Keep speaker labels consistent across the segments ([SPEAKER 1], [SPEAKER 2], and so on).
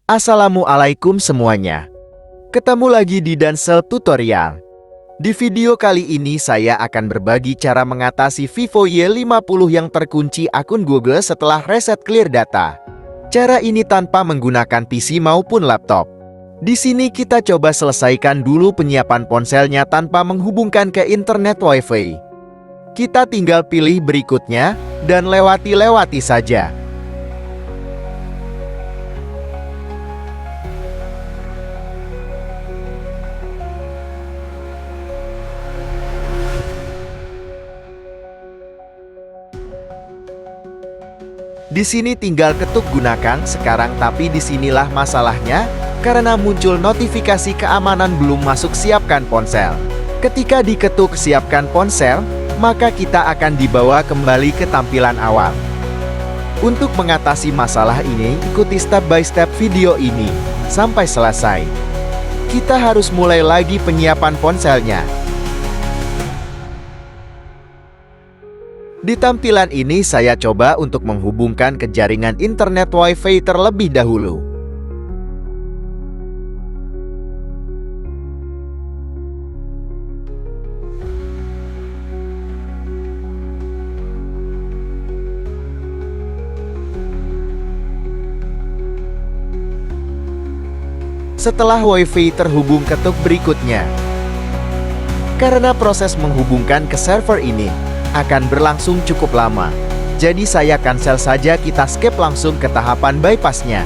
[SPEAKER 1] Assalamualaikum semuanya. Ketemu lagi di Dansel Tutorial. Di video kali ini saya akan berbagi cara mengatasi Vivo Y50 yang terkunci akun Google setelah reset clear data. Cara ini tanpa menggunakan PC maupun laptop. Di sini kita coba selesaikan dulu penyiapan ponselnya tanpa menghubungkan ke internet WiFi. Kita tinggal pilih berikutnya dan lewati saja. Di sini tinggal ketuk gunakan sekarang, tapi disinilah masalahnya karena muncul notifikasi keamanan belum masuk siapkan ponsel. Ketika diketuk siapkan ponsel, maka kita akan dibawa kembali ke tampilan awal. Untuk mengatasi masalah ini, ikuti step by step video ini sampai selesai. Kita harus mulai lagi penyiapan ponselnya. Di tampilan ini saya coba untuk menghubungkan ke jaringan internet WiFi terlebih dahulu. Setelah WiFi terhubung, ketuk berikutnya. Karena proses menghubungkan ke server ini akan berlangsung cukup lama, jadi saya cancel saja, kita skip langsung ke tahapan bypassnya.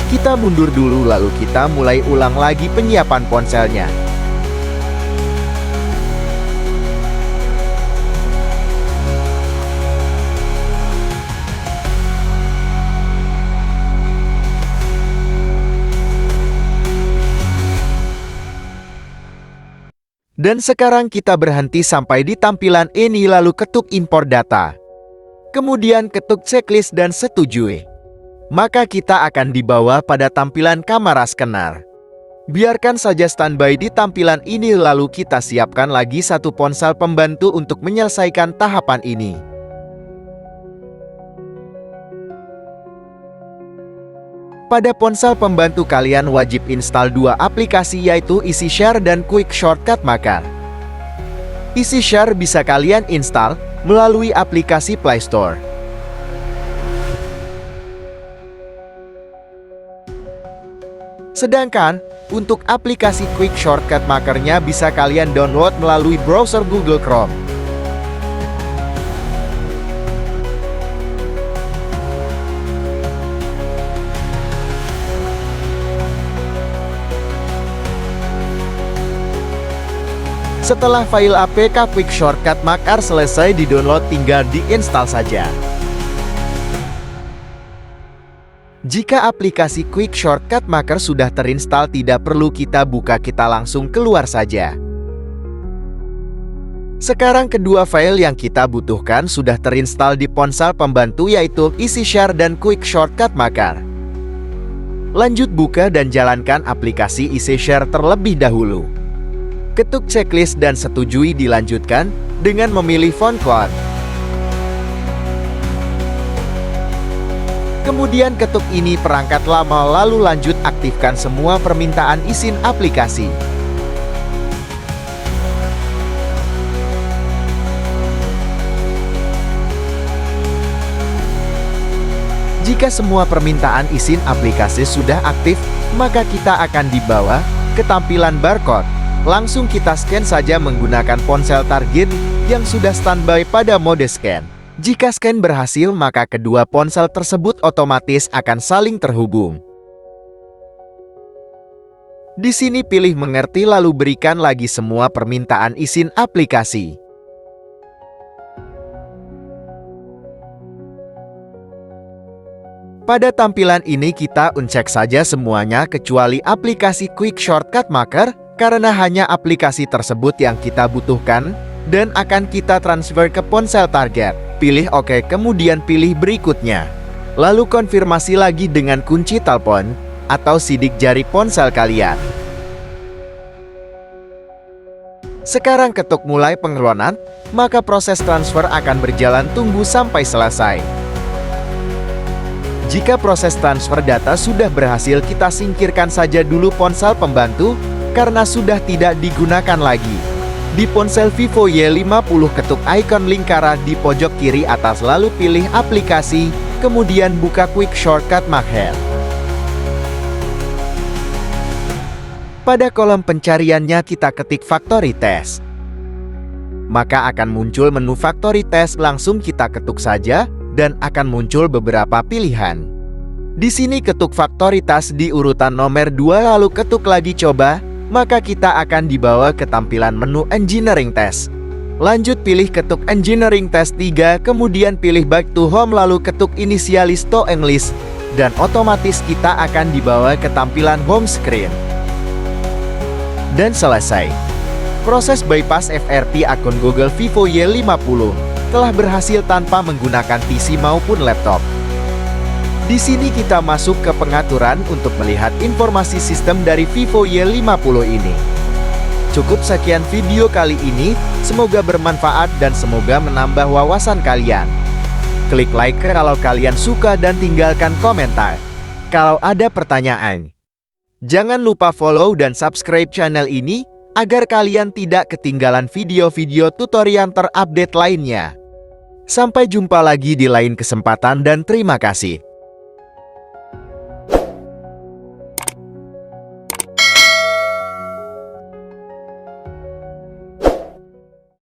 [SPEAKER 1] Kita mundur dulu lalu kita mulai ulang lagi penyiapan ponselnya. Dan sekarang kita berhenti sampai di tampilan ini lalu ketuk import data. Kemudian ketuk checklist dan setujui. Maka kita akan dibawa pada tampilan kamera scanner. Biarkan saja standby di tampilan ini lalu kita siapkan lagi satu ponsel pembantu untuk menyelesaikan tahapan ini. Pada ponsel pembantu kalian wajib install dua aplikasi, yaitu EasyShare dan Quick Shortcut Maker. EasyShare bisa kalian install melalui aplikasi Play Store. Sedangkan untuk aplikasi Quick Shortcut Maker-nya bisa kalian download melalui browser Google Chrome. Setelah file APK Quick Shortcut Maker selesai di-download, tinggal diinstal saja. Jika aplikasi Quick Shortcut Maker sudah terinstall, tidak perlu kita buka, kita langsung keluar saja. Sekarang kedua file yang kita butuhkan sudah terinstall di ponsel pembantu, yaitu EasyShare dan Quick Shortcut Maker. Lanjut buka dan jalankan aplikasi EasyShare terlebih dahulu. Ketuk checklist dan setujui, dilanjutkan dengan memilih phone code. Kemudian ketuk ini perangkat lama lalu lanjut aktifkan semua permintaan izin aplikasi. Jika semua permintaan izin aplikasi sudah aktif, maka kita akan dibawa ke tampilan barcode. Langsung kita scan saja menggunakan ponsel target yang sudah standby pada mode scan. Jika scan berhasil, maka kedua ponsel tersebut otomatis akan saling terhubung. Di sini pilih mengerti lalu berikan lagi semua permintaan izin aplikasi. Pada tampilan ini kita uncek saja semuanya kecuali aplikasi Quick Shortcut Maker, karena hanya aplikasi tersebut yang kita butuhkan dan akan kita transfer ke ponsel target. Pilih OK, kemudian pilih berikutnya. Lalu konfirmasi lagi dengan kunci telepon atau sidik jari ponsel kalian. Sekarang ketuk mulai pengeluaran, maka proses transfer akan berjalan, tunggu sampai selesai. Jika proses transfer data sudah berhasil, kita singkirkan saja dulu ponsel pembantu, karena sudah tidak digunakan lagi. Di ponsel Vivo Y50 ketuk ikon lingkaran di pojok kiri atas lalu pilih aplikasi, kemudian buka quick shortcut Maghel. Pada kolom pencariannya kita ketik factory test. Maka akan muncul menu factory test, langsung kita ketuk saja dan akan muncul beberapa pilihan. Di sini ketuk factory test di urutan nomor 2 lalu ketuk lagi coba, maka kita akan dibawa ke tampilan menu engineering test. Lanjut pilih ketuk engineering test 3, kemudian pilih back to home lalu ketuk initialize to English dan otomatis kita akan dibawa ke tampilan home screen. Dan selesai. Proses bypass FRP akun Google Vivo Y50 telah berhasil tanpa menggunakan PC maupun laptop. Di sini kita masuk ke pengaturan untuk melihat informasi sistem dari Vivo Y50 ini. Cukup sekian video kali ini, semoga bermanfaat dan semoga menambah wawasan kalian. Klik like kalau kalian suka dan tinggalkan komentar kalau ada pertanyaan. Jangan lupa follow dan subscribe channel ini, agar kalian tidak ketinggalan video-video tutorial terupdate lainnya. Sampai jumpa lagi di lain kesempatan dan terima kasih.